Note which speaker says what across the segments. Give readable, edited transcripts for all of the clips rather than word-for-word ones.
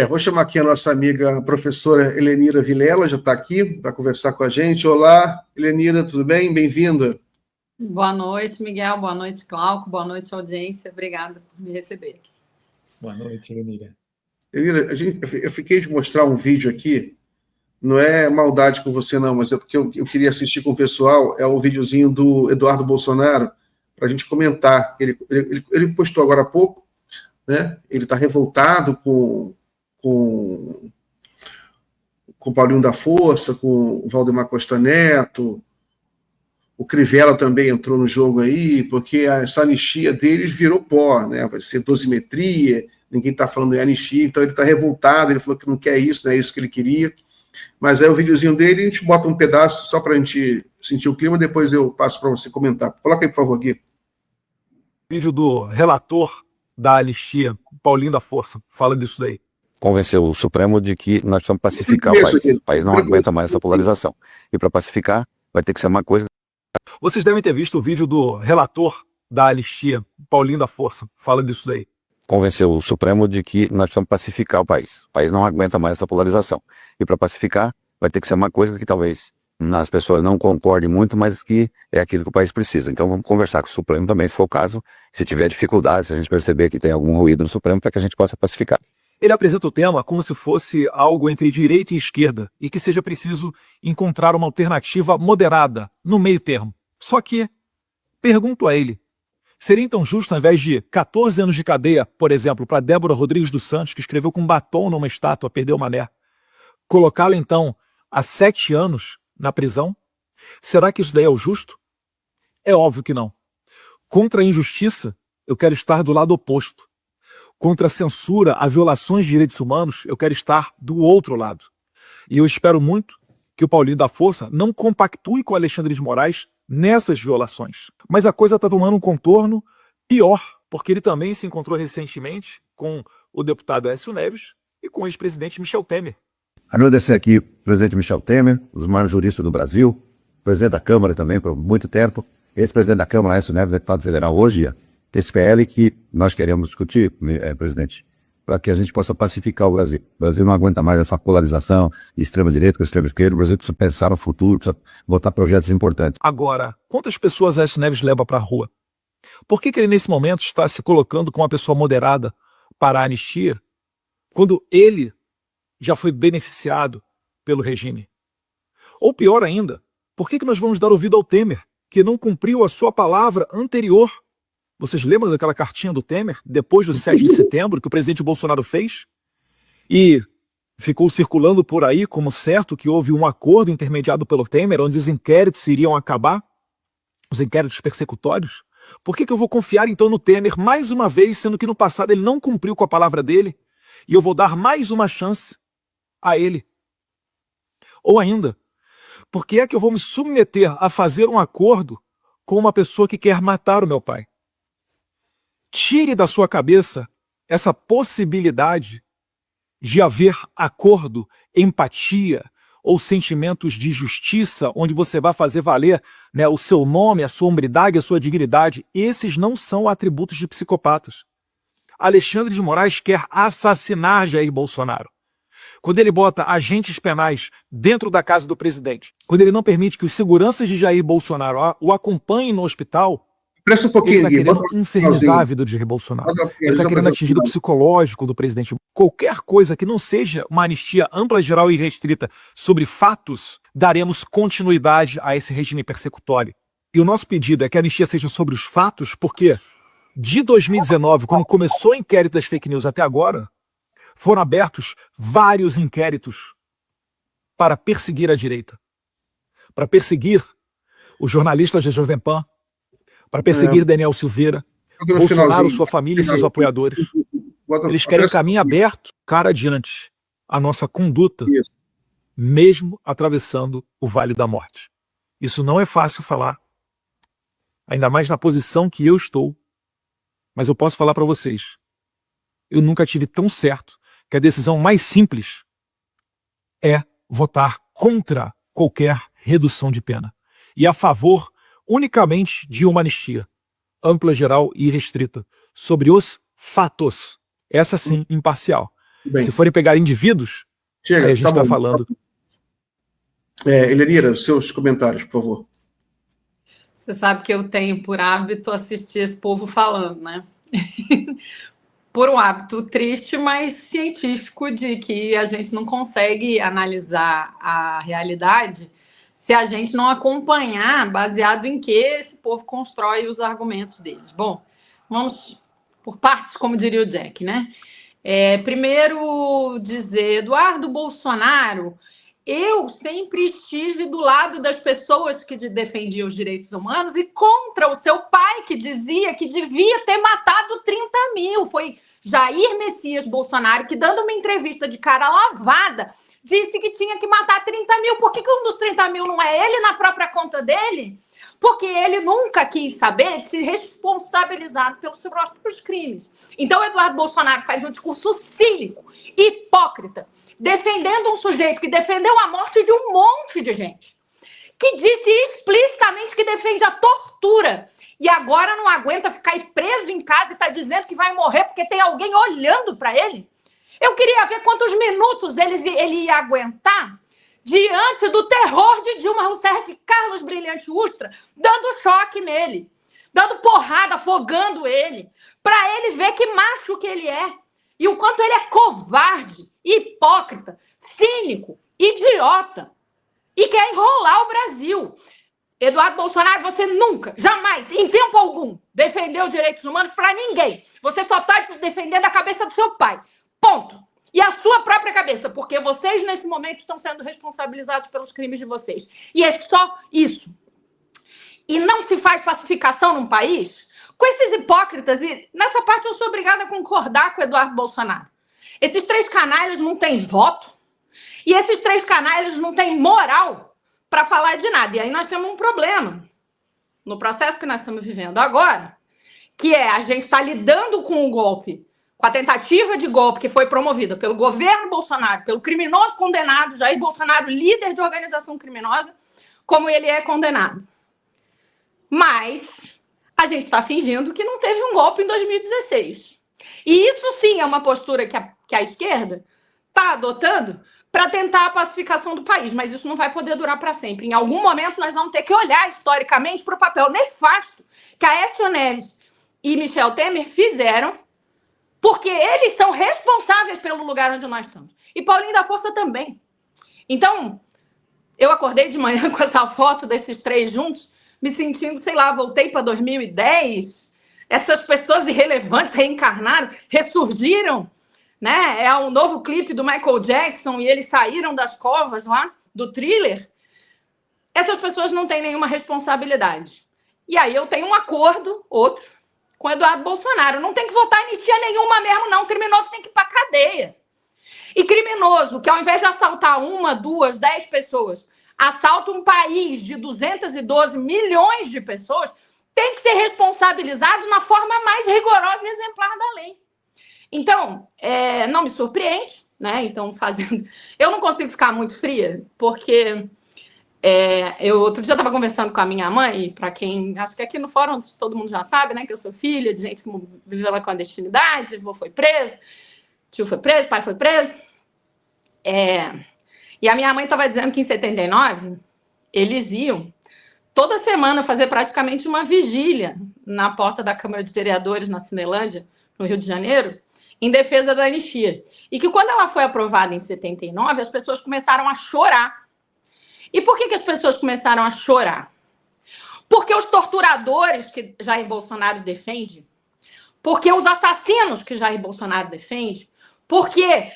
Speaker 1: Vou chamar aqui a nossa amiga professora Helenira Vilela, já está aqui para conversar com a gente. Olá, Helenira, tudo bem? Bem-vinda.
Speaker 2: Boa noite, Miguel. Boa noite, Glauco. Boa noite, audiência. Obrigada por me receber aqui.
Speaker 3: Boa noite, Helenira.
Speaker 1: Helenira, eu fiquei de mostrar um vídeo aqui, não é maldade com você não, mas é porque eu queria assistir com o pessoal, é o videozinho do Eduardo Bolsonaro, para a gente comentar. Ele postou agora há pouco, né? Ele está revoltado com o Paulinho da Força, com o Valdemar Costa Neto, o Crivella também entrou no jogo aí, porque essa anistia deles virou pó, né? Vai ser dosimetria, ninguém está falando de anistia, então ele está revoltado, ele falou que não quer isso, não é isso que ele queria. Mas aí o videozinho dele, a gente bota um pedaço só para a gente sentir o clima, depois eu passo para você comentar. Coloca aí, por favor, Gui.
Speaker 3: Vídeo do relator da anistia, Paulinho da Força, fala disso daí.
Speaker 4: Convenceu o Supremo de que nós precisamos pacificar o país. O país não aguenta mais essa polarização. E para pacificar, vai ter que ser uma coisa...
Speaker 3: Vocês devem ter visto o vídeo do relator da anistia, Paulinho da Força, fala disso daí.
Speaker 4: Convenceu o Supremo de que nós precisamos pacificar o país. O país não aguenta mais essa polarização. E para pacificar, vai ter que ser uma coisa que talvez as pessoas não concordem muito, mas que é aquilo que o país precisa. Então vamos conversar com o Supremo também, se for o caso. Se tiver dificuldade, se a gente perceber que tem algum ruído no Supremo, para que a gente possa pacificar.
Speaker 3: Ele apresenta o tema como se fosse algo entre direita e esquerda e que seja preciso encontrar uma alternativa moderada, no meio termo. Só que, pergunto a ele, seria então justo, ao invés de 14 anos de cadeia, por exemplo, para Débora Rodrigues dos Santos, que escreveu com batom numa estátua, perdeu mané, colocá-la então a 7 anos na prisão? Será que isso daí é o justo? É óbvio que não. Contra a injustiça, eu quero estar do lado oposto. Contra a censura, a violações de direitos humanos, eu quero estar do outro lado. E eu espero muito que o Paulinho da Força não compactue com o Alexandre de Moraes nessas violações. Mas a coisa está tomando um contorno pior, porque ele também se encontrou recentemente com o deputado Aécio Neves e com o ex-presidente Michel Temer.
Speaker 4: Agradecer aqui o presidente Michel Temer, os maiores juristas do Brasil, presidente da Câmara também por muito tempo, ex-presidente da Câmara, Aécio Neves, deputado federal hoje, esse PL que nós queremos discutir, presidente, para que a gente possa pacificar o Brasil. O Brasil não aguenta mais essa polarização de extrema-direita com extrema-esquerda. O Brasil precisa pensar no futuro, precisa botar projetos importantes.
Speaker 3: Agora, quantas pessoas Aécio Neves leva para a rua? Por que ele, nesse momento, está se colocando como uma pessoa moderada para a anistia, quando ele já foi beneficiado pelo regime? Ou pior ainda, por que nós vamos dar ouvido ao Temer, que não cumpriu a sua palavra anterior? Vocês lembram daquela cartinha do Temer, depois do 7 de setembro, que o presidente Bolsonaro fez? E ficou circulando por aí como certo que houve um acordo intermediado pelo Temer, onde os inquéritos iriam acabar, os inquéritos persecutórios? Por que eu vou confiar então no Temer mais uma vez, sendo que no passado ele não cumpriu com a palavra dele, e eu vou dar mais uma chance a ele? Ou ainda, por que é que eu vou me submeter a fazer um acordo com uma pessoa que quer matar o meu pai? Tire da sua cabeça essa possibilidade de haver acordo, empatia ou sentimentos de justiça, onde você vai fazer valer, né, o seu nome, a sua hombridade, a sua dignidade. Esses não são atributos de psicopatas. Alexandre de Moraes quer assassinar Jair Bolsonaro. Quando ele bota agentes penais dentro da casa do presidente, quando ele não permite que os seguranças de Jair Bolsonaro o acompanhem no hospital,
Speaker 1: Presta um pouquinho,
Speaker 3: ele está querendo infernizar a vida de Jair Bolsonaro. Ele está querendo atingir o psicológico do presidente. Qualquer coisa que não seja uma anistia ampla, geral e restrita sobre fatos, daremos continuidade a esse regime persecutório. E o nosso pedido é que a anistia seja sobre os fatos, porque de 2019, quando começou o inquérito das fake news até agora, foram abertos vários inquéritos para perseguir a direita, para perseguir os jornalistas da Jovem Pan, para perseguir Daniel Silveira, Bolsonaro, sua família e seus apoiadores. Eles querem caminho aberto, cara adiante, a nossa conduta, mesmo atravessando o Vale da Morte. Isso não é fácil falar, ainda mais na posição que eu estou, mas eu posso falar para vocês, eu nunca tive tão certo que a decisão mais simples é votar contra qualquer redução de pena e a favor unicamente de uma anistia ampla, geral e restrita sobre os fatos, essa sim imparcial.
Speaker 1: Bem.
Speaker 3: Se forem pegar indivíduos,
Speaker 1: Chega,
Speaker 3: aí a gente está falando.
Speaker 1: Helenira, seus comentários, por favor.
Speaker 2: Você sabe que eu tenho por hábito assistir esse povo falando, né? Por um hábito triste, mas científico, de que a gente não consegue analisar a realidade se a gente não acompanhar baseado em que esse povo constrói os argumentos deles. Bom, vamos por partes, como diria o Jack, né? Primeiro dizer, Eduardo Bolsonaro, eu sempre estive do lado das pessoas que defendiam os direitos humanos e contra o seu pai, que dizia que devia ter matado 30 mil. Foi Jair Messias Bolsonaro que, dando uma entrevista de cara lavada, disse que tinha que matar 30 mil. Por que um dos 30 mil não é ele na própria conta dele? Porque ele nunca quis saber de se responsabilizar pelos seus próprios crimes. Então, Eduardo Bolsonaro faz um discurso cínico, hipócrita, defendendo um sujeito que defendeu a morte de um monte de gente, que disse explicitamente que defende a tortura, e agora não aguenta ficar preso em casa e está dizendo que vai morrer porque tem alguém olhando para ele. Eu queria ver quantos minutos ele ia aguentar diante do terror de Dilma Rousseff e Carlos Brilhante Ustra, dando choque nele, dando porrada, afogando ele, para ele ver que macho que ele é, e o quanto ele é covarde, hipócrita, cínico, idiota, e quer enrolar o Brasil. Eduardo Bolsonaro, você nunca, jamais, em tempo algum, defendeu direitos humanos para ninguém. Você só está defendendo a cabeça do seu pai. Ponto. E a sua própria cabeça, porque vocês, nesse momento, estão sendo responsabilizados pelos crimes de vocês. E é só isso. E não se faz pacificação num país com esses hipócritas. E nessa parte eu sou obrigada a concordar com o Eduardo Bolsonaro. Esses 3 canalhas não têm voto. E esses 3 canalhas não têm moral para falar de nada. E aí nós temos um problema no processo que nós estamos vivendo agora, que é a gente está lidando com o golpe, com a tentativa de golpe que foi promovida pelo governo Bolsonaro, pelo criminoso condenado Jair Bolsonaro, líder de organização criminosa, como ele é condenado. Mas a gente está fingindo que não teve um golpe em 2016. E isso sim é uma postura que a esquerda está adotando para tentar a pacificação do país, mas isso não vai poder durar para sempre. Em algum momento nós vamos ter que olhar historicamente para o papel nefasto que Aécio Neves e Michel Temer fizeram, porque eles são responsáveis pelo lugar onde nós estamos. E Paulinho da Força também. Então, eu acordei de manhã com essa foto desses 3 juntos, me sentindo, sei lá, voltei para 2010, essas pessoas irrelevantes reencarnaram, ressurgiram, né? É um novo clipe do Michael Jackson e eles saíram das covas lá, do Thriller. Essas pessoas não têm nenhuma responsabilidade. E aí eu tenho um acordo, outro, com Eduardo Bolsonaro. Não tem que votar anistia nenhuma mesmo, não. Criminoso tem que ir para cadeia. E criminoso, que ao invés de assaltar 1, 2, 10 pessoas, assalta um país de 212 milhões de pessoas, tem que ser responsabilizado na forma mais rigorosa e exemplar da lei. Então, não me surpreende, né? Então, eu não consigo ficar muito fria, porque eu outro dia estava conversando com a minha mãe, para quem, acho que aqui no fórum todo mundo já sabe, né? Que eu sou filha de gente que viveu na clandestinidade, avô foi preso, tio foi preso, pai foi preso. E a minha mãe estava dizendo que em 79 eles iam toda semana fazer praticamente uma vigília na porta da Câmara de Vereadores na Cinelândia, no Rio de Janeiro, em defesa da anistia. E que quando ela foi aprovada em 79, as pessoas começaram a chorar. E por que as pessoas começaram a chorar? Porque os torturadores que Jair Bolsonaro defende, porque os assassinos que Jair Bolsonaro defende, porque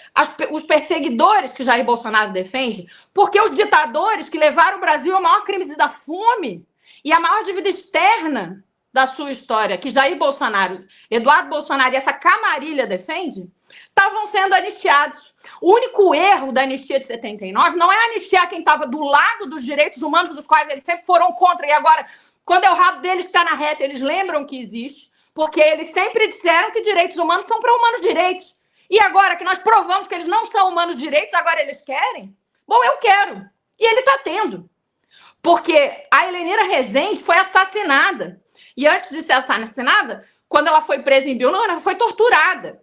Speaker 2: os perseguidores que Jair Bolsonaro defende, porque os ditadores que levaram o Brasil à maior crise da fome e à maior dívida externa da sua história, que Jair Bolsonaro, Eduardo Bolsonaro e essa camarilha defende, estavam sendo anistiados. O único erro da anistia de 79 não é anistiar quem estava do lado dos direitos humanos, dos quais eles sempre foram contra, e agora, quando é o rabo deles que está na reta, eles lembram que existe, porque eles sempre disseram que direitos humanos são para humanos direitos. E agora que nós provamos que eles não são humanos direitos, agora eles querem? Bom, eu quero. E ele está tendo. Porque a Helenira Rezende foi assassinada. E antes de ser assassinada, quando ela foi presa em Biúna, ela foi torturada.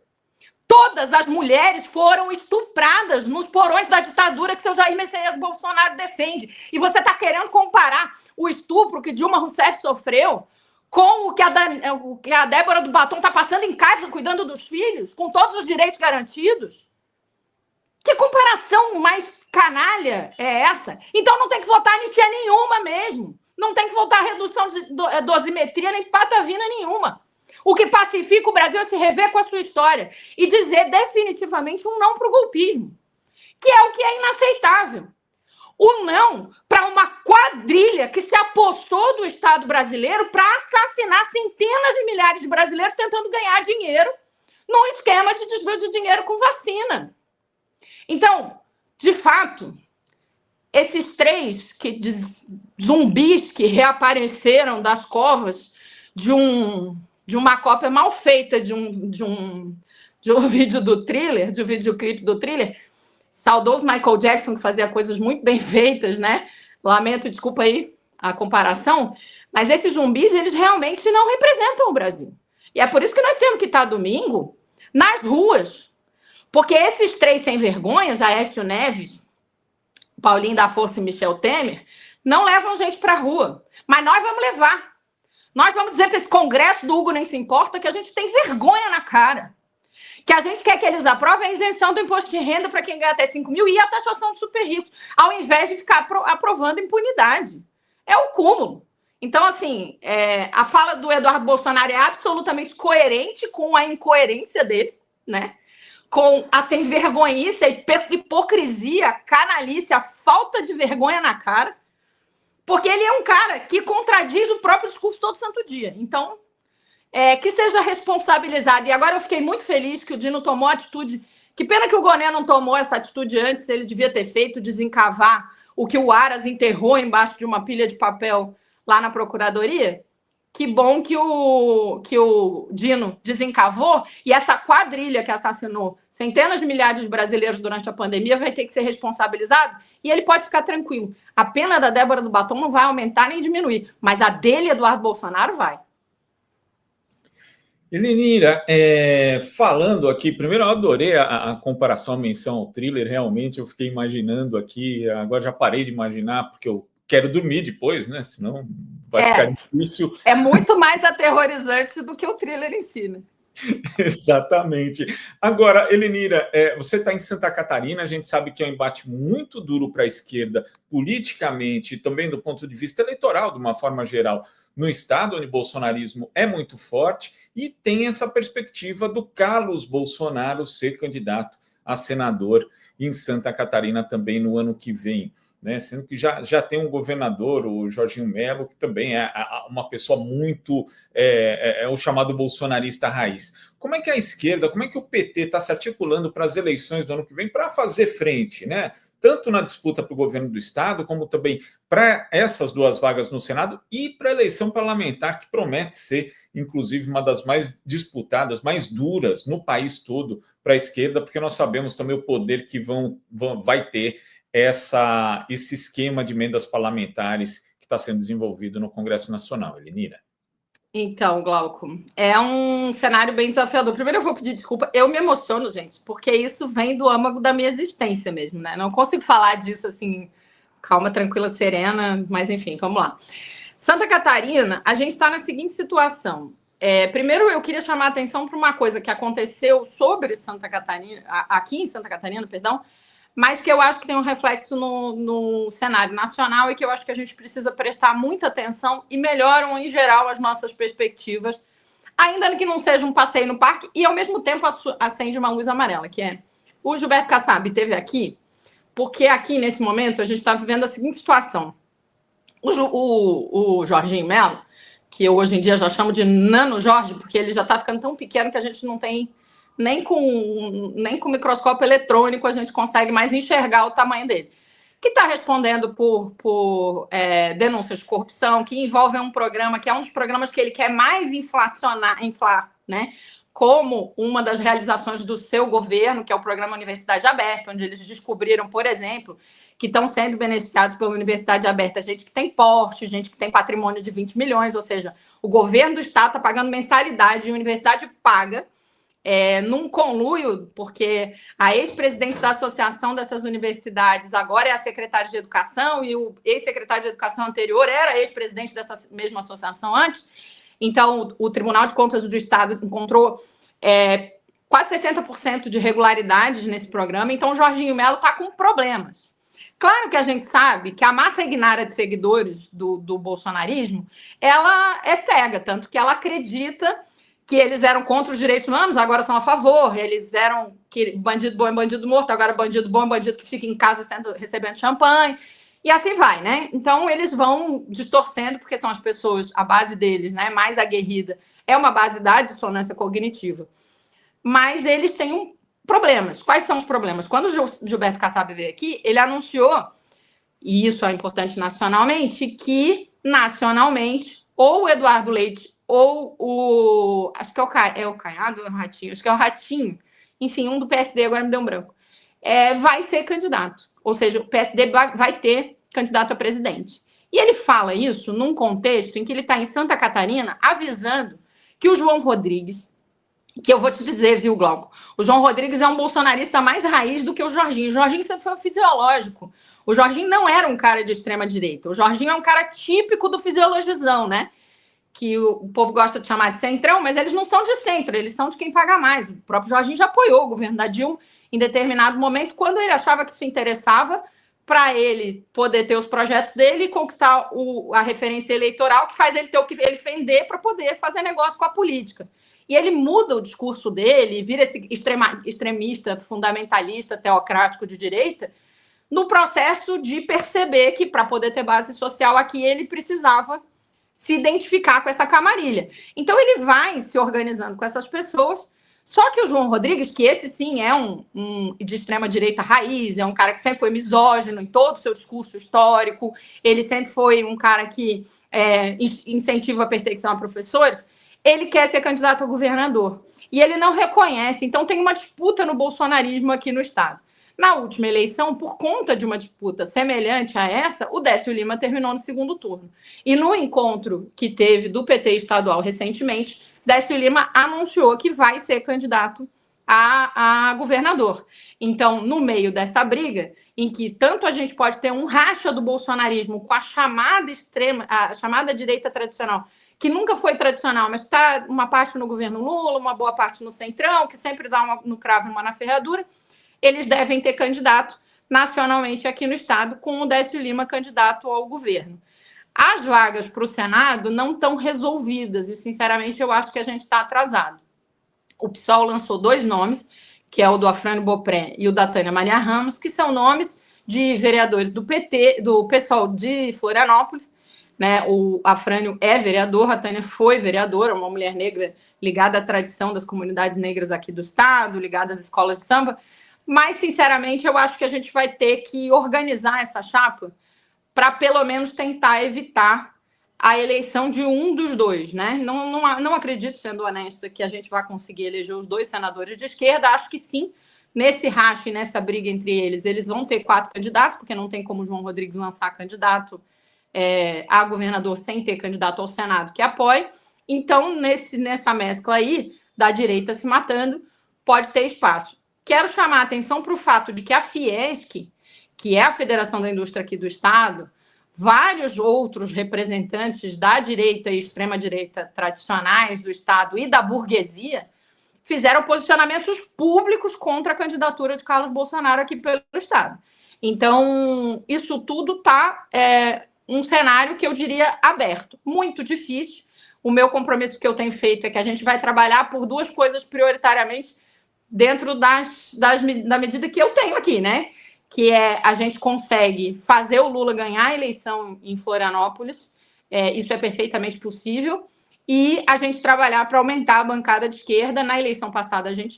Speaker 2: Todas as mulheres foram estupradas nos porões da ditadura que seu Jair Messias Bolsonaro defende. E você está querendo comparar o estupro que Dilma Rousseff sofreu com o que a Débora do Batom está passando em casa, cuidando dos filhos, com todos os direitos garantidos? Que comparação mais canalha é essa? Então não tem que votar anistia nenhuma mesmo. Não tem que votar redução de dosimetria nem patavina nenhuma. O que pacifica o Brasil é se rever com a sua história e dizer definitivamente um não para o golpismo, que é o que é inaceitável. O não para uma quadrilha que se apossou do Estado brasileiro para assassinar centenas de milhares de brasileiros tentando ganhar dinheiro num esquema de desvio de dinheiro com vacina. Então, de fato, esses 3 zumbis que reapareceram das covas de uma cópia mal feita de um vídeo do Thriller, de um videoclipe do Thriller, saudoso Michael Jackson, que fazia coisas muito bem feitas, né? Lamento, desculpa aí a comparação, mas esses zumbis, eles realmente não representam o Brasil. E é por isso que nós temos que estar domingo nas ruas. Porque esses 3 sem vergonhas, Aécio Neves, Paulinho da Força e Michel Temer, não levam gente para a rua. Mas nós vamos levar. Nós vamos dizer para esse Congresso do Hugo Nem Se Importa que a gente tem vergonha na cara. Que a gente quer que eles aprovem a isenção do imposto de renda para quem ganha até 5 mil e a taxação de super ricos, ao invés de ficar aprovando impunidade. É o cúmulo. Então, assim, a fala do Eduardo Bolsonaro é absolutamente coerente com a incoerência dele, né? Com a sem-vergonhice, a hipocrisia, a canalice, a falta de vergonha na cara. Porque ele é um cara que contradiz o próprio discurso todo santo dia. Então, que seja responsabilizado. E agora eu fiquei muito feliz que o Dino tomou a atitude. Que pena que o Goné não tomou essa atitude antes, ele devia ter feito, desencavar o que o Aras enterrou embaixo de uma pilha de papel lá na Procuradoria. Que bom que o Dino desencavou e essa quadrilha que assassinou centenas de milhares de brasileiros durante a pandemia vai ter que ser responsabilizado e ele pode ficar tranquilo. A pena da Débora do Batom não vai aumentar nem diminuir, mas a dele, Eduardo Bolsonaro, vai.
Speaker 5: Elenira, falando aqui, primeiro eu adorei a comparação, a menção ao Thriller, realmente eu fiquei imaginando aqui, agora já parei de imaginar, porque eu quero dormir depois, né? Senão vai ficar difícil.
Speaker 2: É muito mais aterrorizante do que o Thriller em si, né?
Speaker 5: Exatamente. Agora, Elenira, você está em Santa Catarina, a gente sabe que é um embate muito duro para a esquerda, politicamente, e também do ponto de vista eleitoral, de uma forma geral, no estado onde o bolsonarismo é muito forte, e tem essa perspectiva do Carlos Bolsonaro ser candidato a senador em Santa Catarina também no ano que vem. Né, sendo que já tem um governador, o Jorginho Melo, que também é uma pessoa muito, o chamado bolsonarista raiz. Como é que a esquerda, como é que o PT está se articulando para as eleições do ano que vem para fazer frente, né? Tanto na disputa para o governo do estado, como também para essas 2 vagas no Senado e para a eleição parlamentar, que promete ser, inclusive, uma das mais disputadas, mais duras no país todo para a esquerda, porque nós sabemos também o poder que vai ter esse esquema de emendas parlamentares que está sendo desenvolvido no Congresso Nacional. Elenira.
Speaker 2: Então, Glauco, é um cenário bem desafiador. Primeiro eu vou pedir desculpa, eu me emociono, gente, porque isso vem do âmago da minha existência mesmo, né? Não consigo falar disso assim, calma, tranquila, serena, mas enfim, vamos lá. Santa Catarina, a gente está na seguinte situação. Primeiro eu queria chamar a atenção para uma coisa que aconteceu sobre Santa Catarina, aqui em Santa Catarina, perdão, mas que eu acho que tem um reflexo no cenário nacional e que eu acho que a gente precisa prestar muita atenção e melhoram, em geral, as nossas perspectivas, ainda que não seja um passeio no parque, e, ao mesmo tempo, acende uma luz amarela, que é o Gilberto Kassab esteve aqui, porque aqui, nesse momento, a gente está vivendo a seguinte situação. O Jorginho Melo, que eu hoje em dia já chamo de Nano Jorge, porque ele já está ficando tão pequeno que a gente não tem... Nem com microscópio eletrônico a gente consegue mais enxergar o tamanho dele. Que está respondendo por denúncias de corrupção, que envolvem um programa que é um dos programas que ele quer mais inflar, né? Como uma das realizações do seu governo, que é o programa Universidade Aberta, onde eles descobriram, por exemplo, que estão sendo beneficiados pela Universidade Aberta gente que tem porte, gente que tem patrimônio de 20 milhões, ou seja, o governo do estado está pagando mensalidade e a universidade paga num conluio, porque a ex-presidente da associação dessas universidades agora é a secretária de Educação e o ex-secretário de Educação anterior era ex-presidente dessa mesma associação antes. Então, o Tribunal de Contas do Estado encontrou quase 60% de irregularidades nesse programa. Então, o Jorginho Melo está com problemas. Claro que a gente sabe que a massa ignária de seguidores do bolsonarismo, ela é cega, tanto que ela acredita que eles eram contra os direitos humanos, agora são a favor. Eles eram que bandido bom é bandido morto, agora bandido bom é bandido que fica em casa recebendo champanhe. E assim vai, né? Então, eles vão distorcendo, porque são as pessoas, a base deles, né, mais aguerrida, é uma base da dissonância cognitiva. Mas eles têm problemas. Quais são os problemas? Quando o Gilberto Kassab veio aqui, ele anunciou, e isso é importante nacionalmente, que nacionalmente, ou o Eduardo Leite ou acho que é o Caiado ou é o Ratinho? Acho que é o Ratinho. Enfim, um do PSD, agora me deu um branco. Vai ser candidato. Ou seja, o PSD vai ter candidato a presidente. E ele fala isso num contexto em que ele está em Santa Catarina avisando que o João Rodrigues, que eu vou te dizer, viu, Glauco? O João Rodrigues é um bolsonarista mais raiz do que o Jorginho. O Jorginho sempre foi fisiológico. O Jorginho não era um cara de extrema-direita. O Jorginho é um cara típico do fisiologizão, né? Que o povo gosta de chamar de centrão, mas eles não são de centro, eles são de quem paga mais. O próprio Jorginho já apoiou o governo da Dilma em determinado momento, quando ele achava que isso interessava para ele poder ter os projetos dele e conquistar a referência eleitoral, que faz ele ter o que ele vender para poder fazer negócio com a política. E ele muda o discurso dele, vira esse extremista, fundamentalista, teocrático de direita, no processo de perceber que, para poder ter base social aqui, ele precisava se identificar com essa camarilha. Então, ele vai se organizando com essas pessoas, só que o João Rodrigues, que esse sim é um de extrema-direita raiz, é um cara que sempre foi misógino em todo o seu discurso histórico, ele sempre foi um cara que incentiva a perseguição a professores, ele quer ser candidato a governador. E ele não reconhece. Então, tem uma disputa no bolsonarismo aqui no Estado. Na última eleição, por conta de uma disputa semelhante a essa, o Décio Lima terminou no segundo turno. E no encontro que teve do PT estadual recentemente, Décio Lima anunciou que vai ser candidato a governador. Então, no meio dessa briga, em que tanto a gente pode ter um racha do bolsonarismo com a chamada direita tradicional, que nunca foi tradicional, mas está uma parte no governo Lula, uma boa parte no Centrão, que sempre dá uma no cravo e uma na ferradura, eles devem ter candidato nacionalmente aqui no Estado, com o Décio Lima candidato ao governo. As vagas para o Senado não estão resolvidas e, sinceramente, eu acho que a gente está atrasado. O PSOL lançou 2 nomes, que é o do Afrânio Bopré e o da Tânia Maria Ramos, que são nomes de vereadores do PT, do PSOL de Florianópolis. Né? O Afrânio é vereador, a Tânia foi vereadora, uma mulher negra ligada à tradição das comunidades negras aqui do Estado, ligada às escolas de samba. Mas, sinceramente, eu acho que a gente vai ter que organizar essa chapa para, pelo menos, tentar evitar a eleição de um dos dois, né? Não acredito, sendo honesta, que a gente vai conseguir eleger os 2 senadores de esquerda. Acho que sim, nesse racha e nessa briga entre eles vão ter 4 candidatos, porque não tem como o João Rodrigues lançar candidato a governador sem ter candidato ao Senado que apoie. Então, nessa mescla aí, da direita se matando, pode ter espaço. Quero chamar a atenção para o fato de que a Fiesc, que é a Federação da Indústria aqui do Estado, vários outros representantes da direita e extrema-direita tradicionais do Estado e da burguesia fizeram posicionamentos públicos contra a candidatura de Carlos Bolsonaro aqui pelo Estado. Então, isso tudo está um cenário que eu diria aberto, muito difícil. O meu compromisso que eu tenho feito é que a gente vai trabalhar por 2 coisas prioritariamente dentro da medida que eu tenho aqui, né? Que a gente consegue fazer o Lula ganhar a eleição em Florianópolis, isso é perfeitamente possível, e a gente trabalhar para aumentar a bancada de esquerda. Na eleição passada, a gente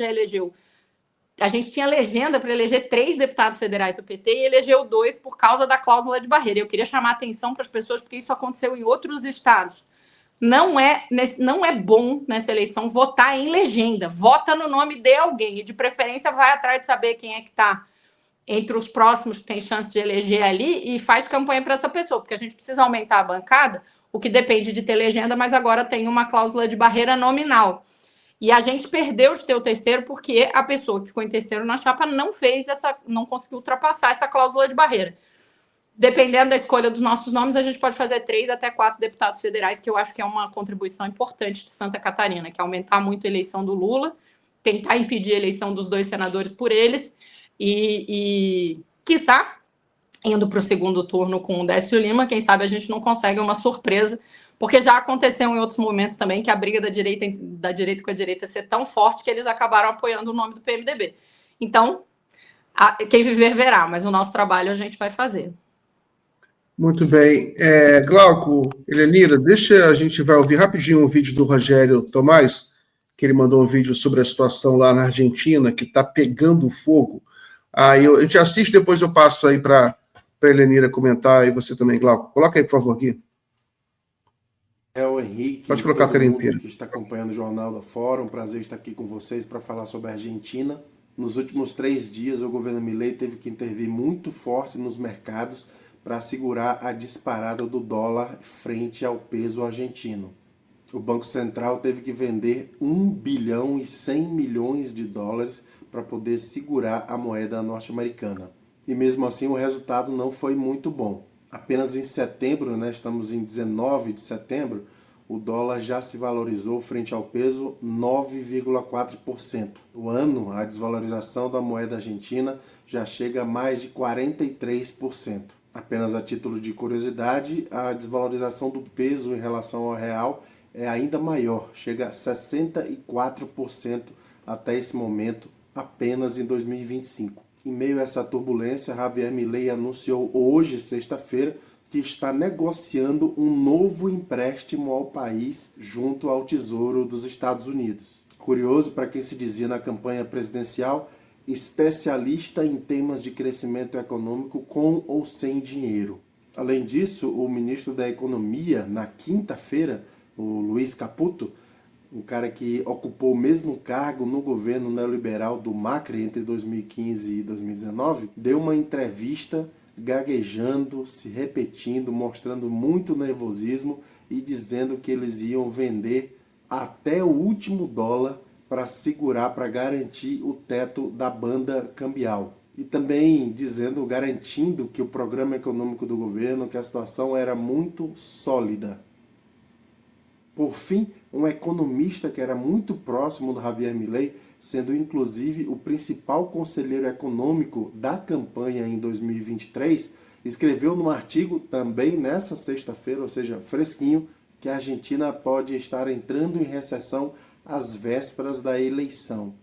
Speaker 2: tinha legenda para eleger 3 deputados federais do PT e elegeu 2 por causa da cláusula de barreira. Eu queria chamar a atenção para as pessoas, porque isso aconteceu em outros estados. Não é bom nessa eleição votar em legenda. Vota no nome de alguém e, de preferência, vai atrás de saber quem é que está entre os próximos que tem chance de eleger ali e faz campanha para essa pessoa, porque a gente precisa aumentar a bancada, o que depende de ter legenda, mas agora tem uma cláusula de barreira nominal. E a gente perdeu de ter o terceiro porque a pessoa que ficou em terceiro na chapa não conseguiu ultrapassar essa cláusula de barreira. Dependendo da escolha dos nossos nomes, a gente pode fazer 3 até 4 deputados federais, que eu acho que é uma contribuição importante de Santa Catarina, que é aumentar muito a eleição do Lula, tentar impedir a eleição dos 2 senadores por eles e quiçá, indo para o segundo turno com o Décio Lima, quem sabe a gente não consegue uma surpresa, porque já aconteceu em outros momentos também que a briga da direita com a direita ser tão forte que eles acabaram apoiando o nome do PMDB. Então, quem viver verá, mas o nosso trabalho a gente vai fazer.
Speaker 1: Muito bem. Glauco, Helenira, a gente vai ouvir rapidinho um vídeo do Rogério Tomás, que ele mandou um vídeo sobre a situação lá na Argentina, que está pegando fogo. Aí a gente assiste, depois eu passo aí para a Helenira comentar, e você também, Glauco. Coloca aí, por favor, Gui.
Speaker 6: É o Henrique.
Speaker 1: Pode colocar a tela inteira.
Speaker 6: Que está acompanhando o Jornal da Fórum. Prazer estar aqui com vocês para falar sobre a Argentina. Nos últimos 3 dias, o governo Milei teve que intervir muito forte nos mercados para segurar a disparada do dólar frente ao peso argentino. O Banco Central teve que vender 1 bilhão e 100 milhões de dólares para poder segurar a moeda norte-americana. E mesmo assim o resultado não foi muito bom. Apenas em setembro, estamos em 19 de setembro, o dólar já se valorizou frente ao peso 9,4%. No ano, a desvalorização da moeda argentina já chega a mais de 43%. Apenas a título de curiosidade, a desvalorização do peso em relação ao real é ainda maior, chega a 64% até esse momento, apenas em 2025. Em meio a essa turbulência, Javier Milei anunciou hoje, sexta-feira, que está negociando um novo empréstimo ao país junto ao Tesouro dos Estados Unidos. Curioso para quem se dizia na campanha presidencial, especialista em temas de crescimento econômico com ou sem dinheiro. Além disso, o ministro da Economia, na quinta-feira, o Luiz Caputo, um cara que ocupou o mesmo cargo no governo neoliberal do Macri entre 2015 e 2019, deu uma entrevista gaguejando, se repetindo, mostrando muito nervosismo e dizendo que eles iam vender até o último dólar para segurar, para garantir o teto da banda cambial. E também garantindo que o programa econômico do governo, que a situação era muito sólida. Por fim, um economista que era muito próximo do Javier Milei, sendo inclusive o principal conselheiro econômico da campanha em 2023, escreveu num artigo também nessa sexta-feira, ou seja, fresquinho, que a Argentina pode estar entrando em recessão às vésperas da eleição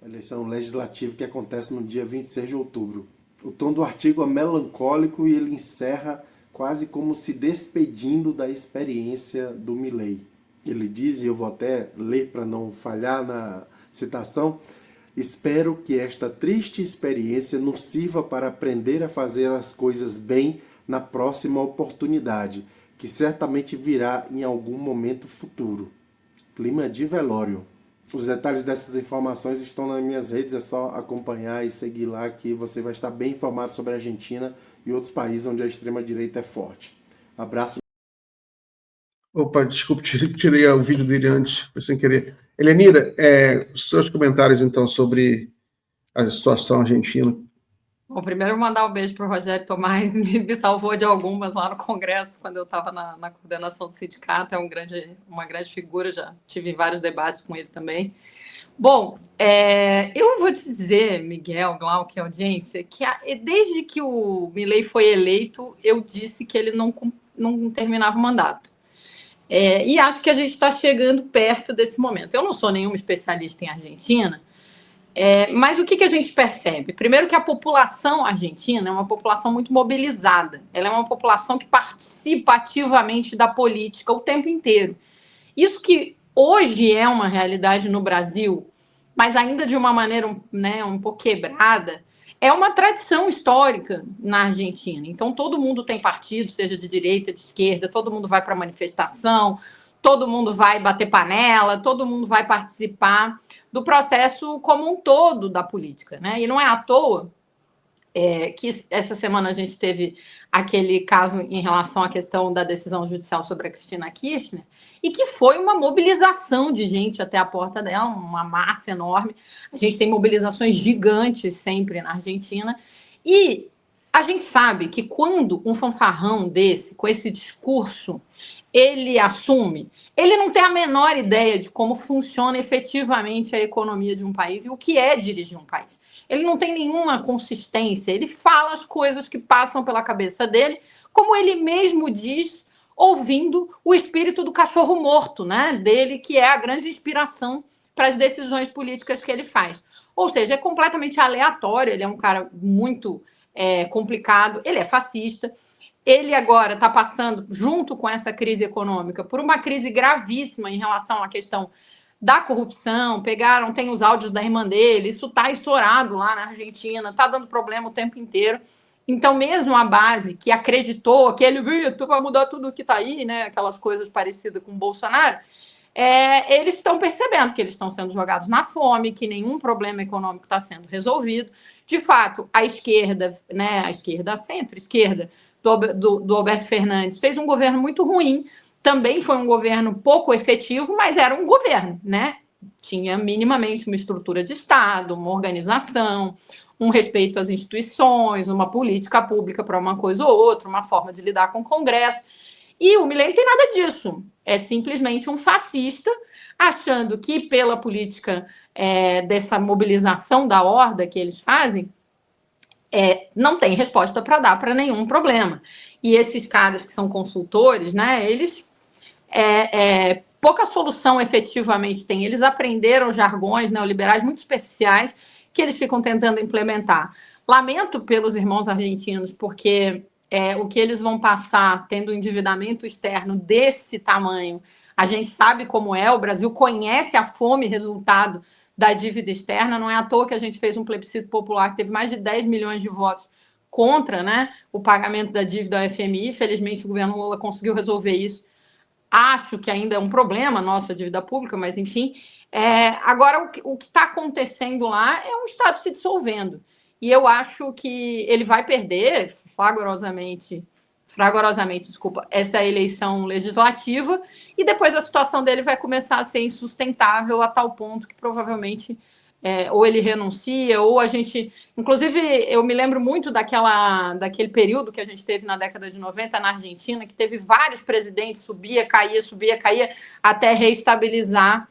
Speaker 6: legislativa que acontece no dia 26 de outubro. O tom do artigo é melancólico e ele encerra quase como se despedindo da experiência do Milei. Ele diz, e eu vou até ler para não falhar na citação: espero que esta triste experiência nos sirva para aprender a fazer as coisas bem na próxima oportunidade, que certamente virá em algum momento futuro. Clima de velório. Os detalhes dessas informações estão nas minhas redes, é só acompanhar e seguir lá que você vai estar bem informado sobre a Argentina e outros países onde a extrema-direita é forte. Abraço.
Speaker 1: Opa, desculpe, tirei o vídeo dele antes, foi sem querer. Helenira, seus comentários, então, sobre a situação argentina.
Speaker 2: Bom, primeiro eu mandar um beijo para o Rogério Tomás, me salvou de algumas lá no Congresso, quando eu estava na coordenação do sindicato, é uma grande figura, já tive vários debates com ele também. Bom, eu vou dizer, Miguel, Glauco, audiência, que desde que o Milei foi eleito, eu disse que ele não terminava o mandato. E acho que a gente está chegando perto desse momento. Eu não sou nenhuma especialista em Argentina, mas o que a gente percebe? Primeiro que a população argentina é uma população muito mobilizada. Ela é uma população que participa ativamente da política o tempo inteiro. Isso que hoje é uma realidade no Brasil, mas ainda de uma maneira um pouco quebrada, é uma tradição histórica na Argentina. Então, todo mundo tem partido, seja de direita, de esquerda, todo mundo vai para manifestação, todo mundo vai bater panela, todo mundo vai participar do processo como um todo da política, né? E não é à toa que essa semana a gente teve aquele caso em relação à questão da decisão judicial sobre a Cristina Kirchner, e que foi uma mobilização de gente até a porta dela, uma massa enorme. A gente tem mobilizações gigantes sempre na Argentina, e a gente sabe que quando um fanfarrão desse, com esse discurso, ele assume, ele não tem a menor ideia de como funciona efetivamente a economia de um país e o que é dirigir um país. Ele não tem nenhuma consistência, ele fala as coisas que passam pela cabeça dele, como ele mesmo diz, ouvindo o espírito do cachorro morto, né, dele, que é a grande inspiração para as decisões políticas que ele faz. Ou seja, é completamente aleatório, ele é um cara muito complicado, ele é fascista. Ele agora está passando, junto com essa crise econômica, por uma crise gravíssima em relação à questão da corrupção. Tem os áudios da irmã dele, isso está estourado lá na Argentina, está dando problema o tempo inteiro. Então, mesmo a base que acreditou que ele vai mudar tudo que está aí, né, aquelas coisas parecidas com o Bolsonaro, eles estão percebendo que eles estão sendo jogados na fome, que nenhum problema econômico está sendo resolvido. De fato, a esquerda, né, a centro-esquerda, do Alberto Fernandes, fez um governo muito ruim, também foi um governo pouco efetivo, mas era um governo, né? Tinha minimamente uma estrutura de Estado, uma organização, um respeito às instituições, uma política pública para uma coisa ou outra, uma forma de lidar com o Congresso. E o Milei não tem nada disso. É simplesmente um fascista, achando que pela política dessa mobilização da horda que eles fazem, não tem resposta para dar para nenhum problema. E esses caras que são consultores, né, eles pouca solução efetivamente têm. Eles aprenderam jargões neoliberais muito superficiais que eles ficam tentando implementar. Lamento pelos irmãos argentinos, porque o que eles vão passar tendo um endividamento externo desse tamanho, a gente sabe como é, o Brasil conhece a fome resultado da dívida externa, não é à toa que a gente fez um plebiscito popular que teve mais de 10 milhões de votos contra, né, o pagamento da dívida ao FMI. Felizmente o governo Lula conseguiu resolver isso. Acho que ainda é um problema a nossa dívida pública, mas enfim. Agora, o que está acontecendo lá é um Estado se dissolvendo. E eu acho que ele vai perder fragorosamente, essa eleição legislativa, e depois a situação dele vai começar a ser insustentável a tal ponto que provavelmente ou ele renuncia, ou a gente... Inclusive, eu me lembro muito daquele período que a gente teve na década de 90 na Argentina, que teve vários presidentes, subia, caía, até reestabilizar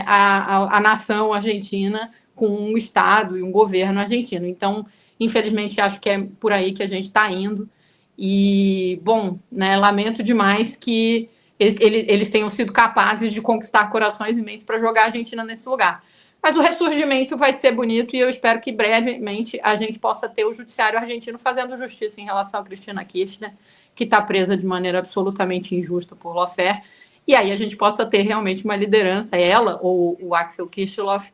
Speaker 2: a nação argentina com um Estado e um governo argentino. Então, infelizmente, acho que é por aí que a gente está indo. E, bom, né, lamento demais que eles tenham sido capazes de conquistar corações e mentes para jogar a Argentina nesse lugar. Mas o ressurgimento vai ser bonito e eu espero que brevemente a gente possa ter o judiciário argentino fazendo justiça em relação a Cristina Kirchner, que está presa de maneira absolutamente injusta por lawfare, e aí a gente possa ter realmente uma liderança, ela ou o Axel Kicillof,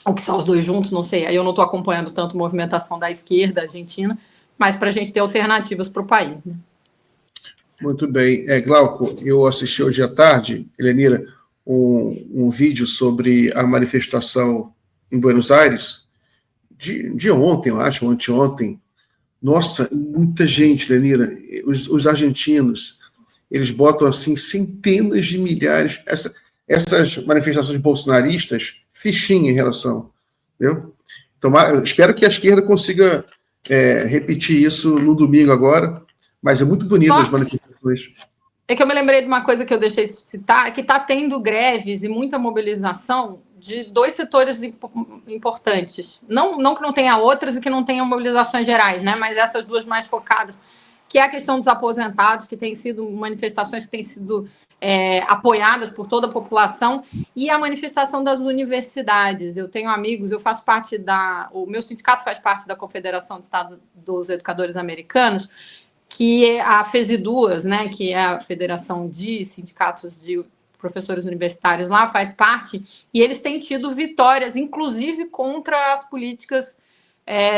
Speaker 2: ou que são os dois juntos, não sei, aí eu não estou acompanhando tanto a movimentação da esquerda argentina, mas para a gente ter alternativas para o país. Né?
Speaker 1: Muito bem. Glauco, eu assisti hoje à tarde, Helenira, um vídeo sobre a manifestação em Buenos Aires, de ontem, eu acho, ou anteontem. Nossa, muita gente, Helenira, os argentinos, eles botam assim centenas de milhares, essas manifestações bolsonaristas, fichinha em relação, entendeu? Então, eu espero que a esquerda consiga repetir isso no domingo agora, mas é muito bonito as manifestações.
Speaker 2: É que eu me lembrei de uma coisa que eu deixei de citar, que está tendo greves e muita mobilização de dois setores importantes. Não que não tenha outras e que não tenham mobilizações gerais, né? Mas essas duas mais focadas, que é a questão dos aposentados, que tem sido manifestações que têm sido apoiadas por toda a população, e a manifestação das universidades. Eu tenho amigos, eu faço parte o meu sindicato faz parte da Confederação de Estados dos Educadores Americanos, que é a FESI2, né, que é a Federação de Sindicatos de Professores Universitários lá, faz parte, e eles têm tido vitórias, inclusive contra as políticas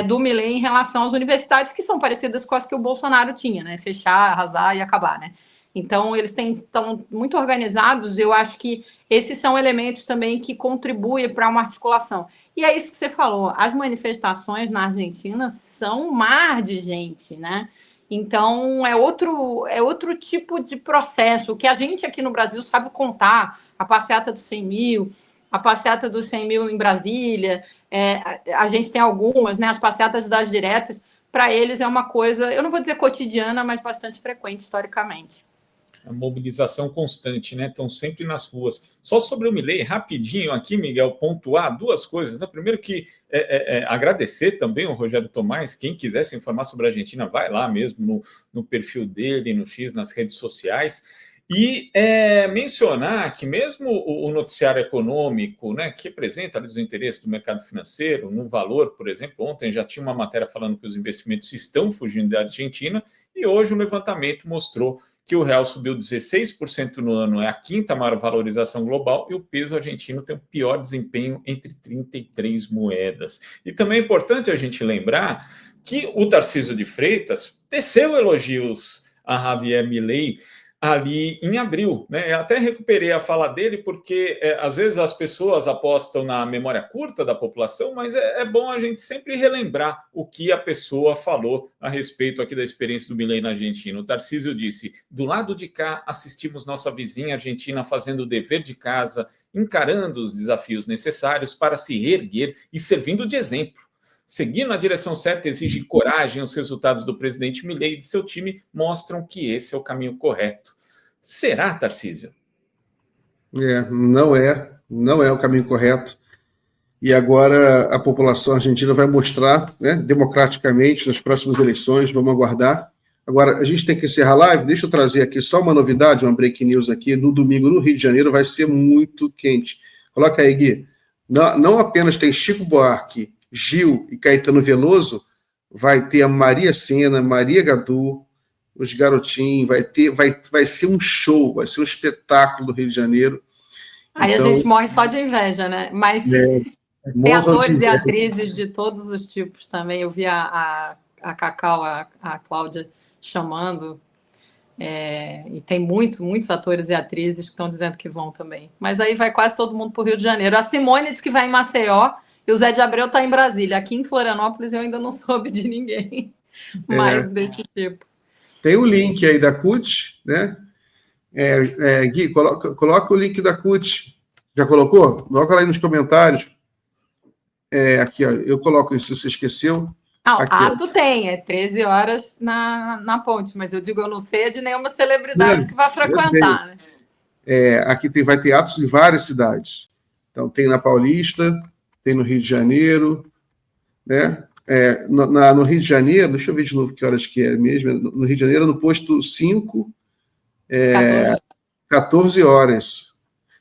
Speaker 2: do Milei em relação às universidades, que são parecidas com as que o Bolsonaro tinha, né, fechar, arrasar e acabar, né. Então, eles estão muito organizados. Eu acho que esses são elementos também que contribuem para uma articulação. E é isso que você falou. As manifestações na Argentina são um mar de gente, né? Então, é outro tipo de processo. O que a gente aqui no Brasil sabe contar, a passeata dos 100 mil, a passeata dos 100 mil em Brasília, a gente tem algumas, né? As passeatas das diretas, para eles é uma coisa, eu não vou dizer cotidiana, mas bastante frequente historicamente.
Speaker 5: A mobilização constante, né? Estão sempre nas ruas. Só sobre o Milei, rapidinho aqui, Miguel, pontuar duas coisas. Né? Primeiro que agradecer também ao Rogério Tomás. Quem quiser se informar sobre a Argentina, vai lá mesmo no perfil dele, no X, nas redes sociais. E mencionar que mesmo o noticiário econômico, né, que representa ali, os interesses do mercado financeiro, no valor, por exemplo, ontem já tinha uma matéria falando que os investimentos estão fugindo da Argentina, e hoje o levantamento mostrou que o real subiu 16% no ano, é a quinta maior valorização global, e o peso argentino tem o pior desempenho entre 33 moedas. E também é importante a gente lembrar que o Tarcísio de Freitas teceu elogios a Javier Milei ali em abril, né? Eu até recuperei a fala dele, porque às vezes as pessoas apostam na memória curta da população, mas é bom a gente sempre relembrar o que a pessoa falou a respeito aqui da experiência do Milei na Argentina. O Tarcísio disse: do lado de cá assistimos nossa vizinha Argentina fazendo o dever de casa, encarando os desafios necessários para se reerguer e servindo de exemplo. Seguir na direção certa exige coragem. Os resultados do presidente Milei e de seu time mostram que esse é o caminho correto. Será, Tarcísio?
Speaker 1: Não é o caminho correto. E agora a população argentina vai mostrar, né, democraticamente nas próximas eleições. Vamos aguardar. Agora, a gente tem que encerrar a live. Deixa eu trazer aqui só uma novidade, uma break news aqui. No domingo, no Rio de Janeiro, vai ser muito quente. Coloca aí, Gui. Não apenas tem Chico Buarque, Gil e Caetano Veloso, vai ter a Maria Sena, Maria Gadu, os Garotinhos, vai ser um show, vai ser um espetáculo do Rio de Janeiro.
Speaker 2: Aí então, a gente morre só de inveja, né? Mas tem atores e atrizes de todos os tipos também. Eu vi a Cacau, a Cláudia chamando, e tem muitos atores e atrizes que estão dizendo que vão também. Mas aí vai quase todo mundo para o Rio de Janeiro. A Simone diz que vai em Maceió, e o Zé de Abreu está em Brasília. Aqui em Florianópolis eu ainda não soube de ninguém mais desse tipo.
Speaker 1: Tem o link aí da CUT, né? Gui, coloca o link da CUT. Já colocou? Coloca lá aí nos comentários. Aqui, ó, eu coloco isso, se você esqueceu.
Speaker 2: Ato tem, 13 horas na ponte, mas eu digo, eu não sei de nenhuma celebridade que vai frequentar. Né?
Speaker 1: Aqui vai ter atos em várias cidades. Então, tem na Paulista, tem no Rio de Janeiro, né? No Rio de Janeiro, deixa eu ver de novo que horas que é mesmo. No Rio de Janeiro, no posto 5, 14 horas.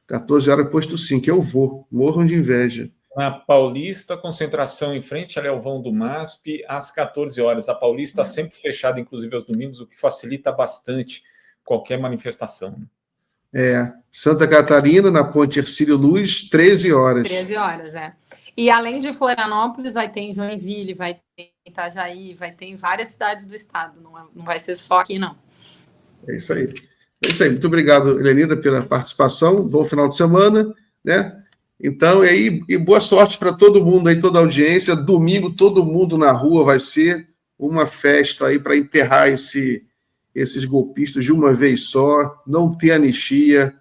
Speaker 1: 14 horas, posto 5. Eu vou, morram de inveja.
Speaker 5: Na Paulista, concentração em frente a Leovão do MASP, às 14 horas. A Paulista sempre fechada, inclusive aos domingos, o que facilita bastante qualquer manifestação.
Speaker 1: Santa Catarina, na Ponte Hercílio Luz, 13 horas.
Speaker 2: 13 horas, E além de Florianópolis, vai ter em Joinville, vai ter em Itajaí, vai ter em várias cidades do estado. Não vai ser só aqui, não.
Speaker 1: É isso aí. Muito obrigado, Helenira, pela participação. Bom final de semana, né? Então, e boa sorte para todo mundo aí, toda a audiência. Domingo, todo mundo na rua, vai ser uma festa aí para enterrar esses golpistas de uma vez só, não ter anistia.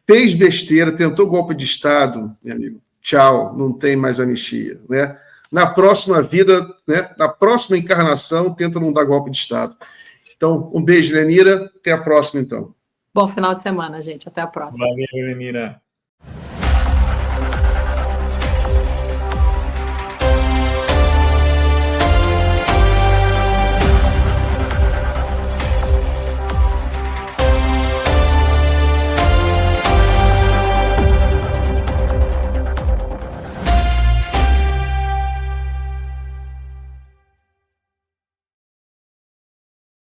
Speaker 1: Fez besteira, tentou golpe de Estado, meu amigo. Tchau, não tem mais anistia, né? Na próxima vida, né? Na próxima encarnação, tenta não dar golpe de Estado. Então, um beijo, Helenira. Até a próxima, então.
Speaker 2: Bom final de semana, gente. Até a próxima.
Speaker 5: Valeu, Helenira.